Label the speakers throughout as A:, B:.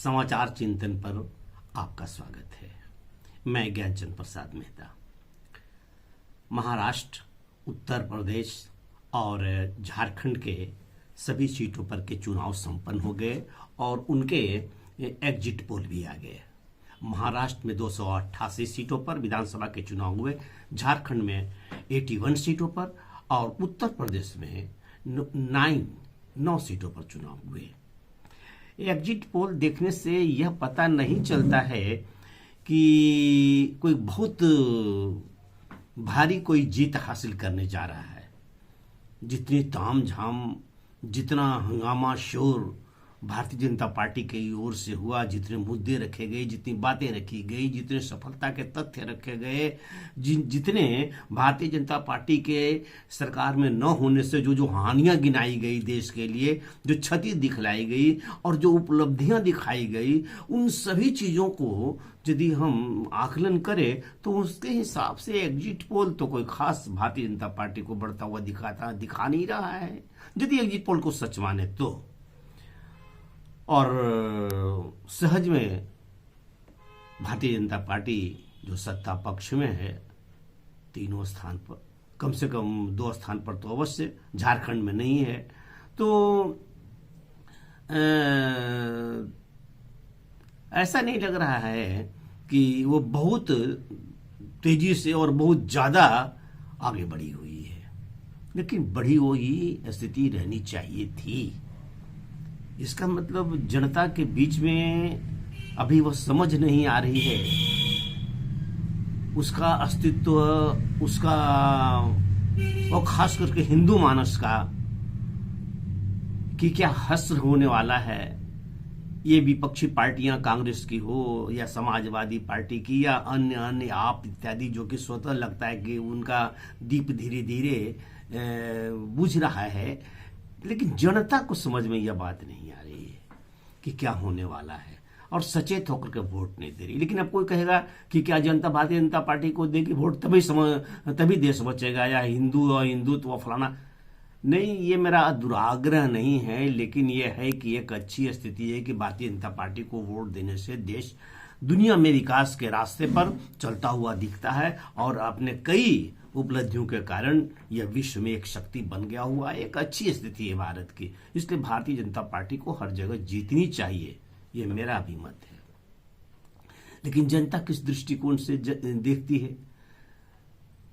A: समाचार चिंतन पर आपका स्वागत है। मैं ज्ञानचंद प्रसाद मेहता। महाराष्ट्र, उत्तर प्रदेश और झारखंड के सभी सीटों पर के चुनाव संपन्न हो गए और उनके एग्जिट पोल भी आ गए। महाराष्ट्र में 288 सीटों पर विधानसभा के चुनाव हुए, झारखंड में 81 सीटों पर और उत्तर प्रदेश में 9 सीटों पर चुनाव हुए। एग्जिट पोल देखने से यह पता नहीं चलता है कि कोई बहुत भारी कोई जीत हासिल करने जा रहा है। जितनी तामझाम, जितना हंगामा शोर भारतीय जनता पार्टी की ओर से हुआ, जितने मुद्दे रखे गए, जितनी बातें रखी गई, जितने सफलता के तथ्य रखे गए, जितने भारतीय जनता पार्टी के सरकार में न होने से जो हानियां गिनाई गई देश के लिए, जो क्षति दिखलाई गई और जो उपलब्धियां दिखाई गई, उन सभी चीजों को यदि हम आकलन करें तो उसके हिसाब से एग्जिट पोल तो कोई खास भारतीय जनता पार्टी को बढ़ता हुआ दिखा नहीं रहा है, यदि एग्जिट पोल को सच माने तो। और सहज में भारतीय जनता पार्टी जो सत्ता पक्ष में है, 3 स्थान पर, कम से कम 2 स्थान पर तो अवश्य, झारखंड में नहीं है, तो ऐसा नहीं लग रहा है कि वो बहुत तेजी से और बहुत ज्यादा आगे बढ़ी हुई है, लेकिन बढ़ी हुई स्थिति रहनी चाहिए थी। इसका मतलब जनता के बीच में अभी वह समझ नहीं आ रही है, उसका अस्तित्व, उसका, और खास करके हिंदू मानस का, कि क्या हश्र होने वाला है। ये विपक्षी पार्टियां कांग्रेस की हो या समाजवादी पार्टी की या अन्य अन्य आप इत्यादि, जो कि स्वतः लगता है कि उनका दीप धीरे धीरे बुझ रहा है, लेकिन जनता को समझ में यह बात नहीं आ रही है कि क्या होने वाला है और सचेत होकर के वोट नहीं दे रही। लेकिन अब कोई कहेगा कि क्या जनता भारतीय जनता पार्टी को देगी वोट तभी देश बचेगा, या हिंदू और हिंदुत्व फलाना। नहीं, ये मेरा दुराग्रह नहीं है, लेकिन यह है कि एक अच्छी स्थिति है कि भारतीय जनता पार्टी को वोट देने से देश दुनिया में विकास के रास्ते पर चलता हुआ दिखता है और अपने कई उपलब्धियों के कारण यह विश्व में एक शक्ति बन गया हुआ है। एक अच्छी स्थिति है भारत की, इसलिए भारतीय जनता पार्टी को हर जगह जीतनी चाहिए, यह मेरा भी मत है। लेकिन जनता किस दृष्टिकोण से देखती है?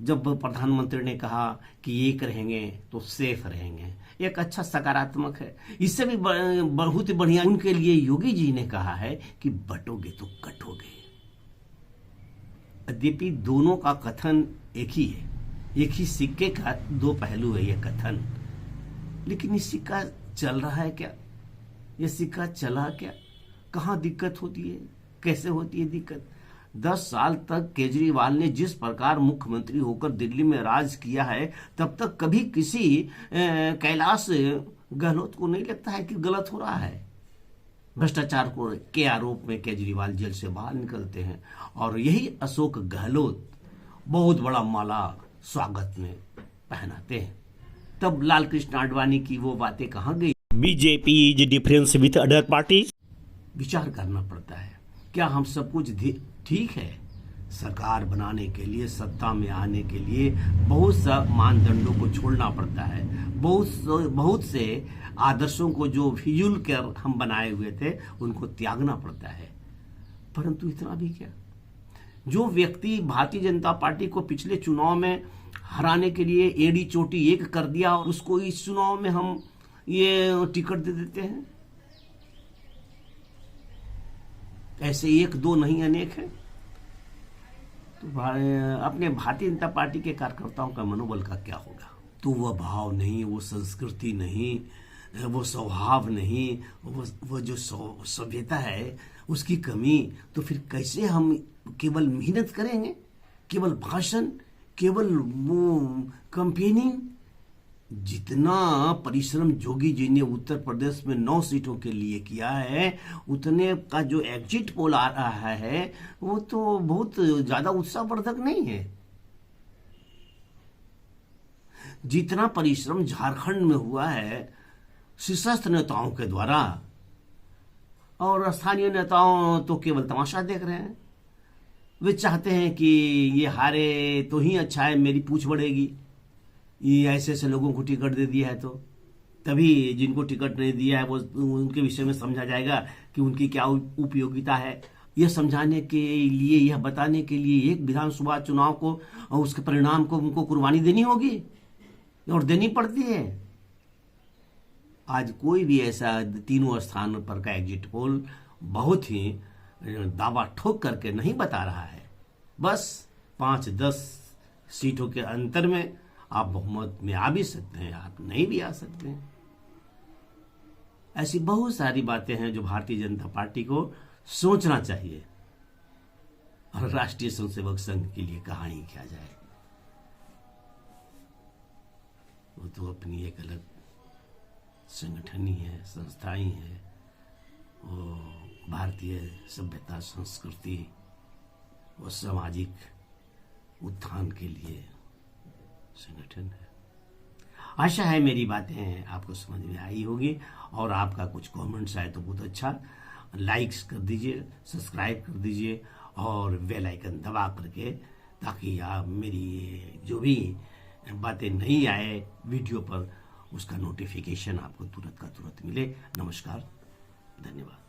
A: जब प्रधानमंत्री ने कहा कि एक रहेंगे तो सेफ रहेंगे, एक अच्छा सकारात्मक है। इससे भी बहुत बढ़िया उनके लिए योगी जी ने कहा है कि बटोगे तो कटोगे। यद्यपि दोनों का कथन एक ही है, एक ही सिक्के का 2 पहलू है यह कथन, लेकिन ये सिक्का चल रहा है क्या? ये सिक्का चला क्या? कहाँ दिक्कत होती है, कैसे होती है दिक्कत? 10 साल तक केजरीवाल ने जिस प्रकार मुख्यमंत्री होकर दिल्ली में राज किया है, तब तक कभी किसी कैलाश गहलोत को नहीं लगता है कि गलत हो रहा है। भ्रष्टाचार के आरोप में केजरीवाल जेल से बाहर निकलते हैं और यही अशोक गहलोत बहुत बड़ा माला स्वागत में पहनाते हैं। तब लाल कृष्ण आडवाणी की वो बातें कहाँ गई? BJP is difference with other party. विचार करना पड़ता है, क्या हम सब कुछ ठीक है? सरकार बनाने के लिए, सत्ता में आने के लिए बहुत सा मानदंडों को छोड़ना पड़ता है, बहुत से आदर्शों को जो फिजूल कर हम बनाए हुए थे उनको त्यागना पड़ता है। परंतु इतना भी क्या, जो व्यक्ति भारतीय जनता पार्टी को पिछले चुनाव में हराने के लिए एड़ी चोटी एक कर दिया, उसको इस चुनाव में हम ये टिकट दे देते हैं। ऐसे 1-2 नहीं, अनेक है। तो अपने भारतीय जनता पार्टी के कार्यकर्ताओं का मनोबल का क्या होगा? तो वह भाव नहीं, वो संस्कृति नहीं, वो स्वभाव नहीं, वो जो सभ्यता है उसकी कमी, तो फिर कैसे हम केवल मेहनत करेंगे, केवल भाषण, केवल वो कैंपेनिंग? जितना परिश्रम जोगी जी ने उत्तर प्रदेश में 9 सीटों के लिए किया है, उतने का जो एग्जिट पोल आ रहा है वो तो बहुत ज्यादा उत्साहवर्धक नहीं है। जितना परिश्रम झारखंड में हुआ है शीर्षस्थ नेताओं के द्वारा, और स्थानीय नेताओं तो केवल तमाशा देख रहे हैं। वे चाहते हैं कि ये हारे तो ही अच्छा है, मेरी पूछ बढ़ेगी, ये ऐसे ऐसे लोगों को टिकट दे दिया है तो तभी जिनको टिकट नहीं दिया है वो उनके विषय में समझा जाएगा कि उनकी क्या उपयोगिता है। यह समझाने के लिए, यह बताने के लिए एक विधानसभा चुनाव को और उसके परिणाम को उनको कुर्बानी देनी होगी और देनी पड़ती है। आज कोई भी ऐसा तीनों स्थान पर का एग्जिट पोल बहुत ही दावा ठोक करके नहीं बता रहा है। बस 5-10 सीटों के अंतर में आप बहुमत में आ भी सकते हैं, आप नहीं भी आ सकते हैं। ऐसी बहुत सारी बातें हैं जो भारतीय जनता पार्टी को सोचना चाहिए और राष्ट्रीय स्वयंसेवक संघ के लिए कहाँ ही किया जाए। वो तो अपनी एक अलग संगठन ही है, संस्था ही है। वो भारतीय सभ्यता, संस्कृति और सामाजिक उत्थान के लिए संगठन है। आशा है मेरी बातें आपको समझ में आई होगी और आपका कुछ कमेंट्स आए तो बहुत अच्छा। लाइक्स कर दीजिए, सब्सक्राइब कर दीजिए और बेल आइकन दबा करके, ताकि आप मेरी जो भी बातें नहीं आए वीडियो पर उसका नोटिफिकेशन आपको तुरंत का तुरंत मिले। नमस्कार, धन्यवाद।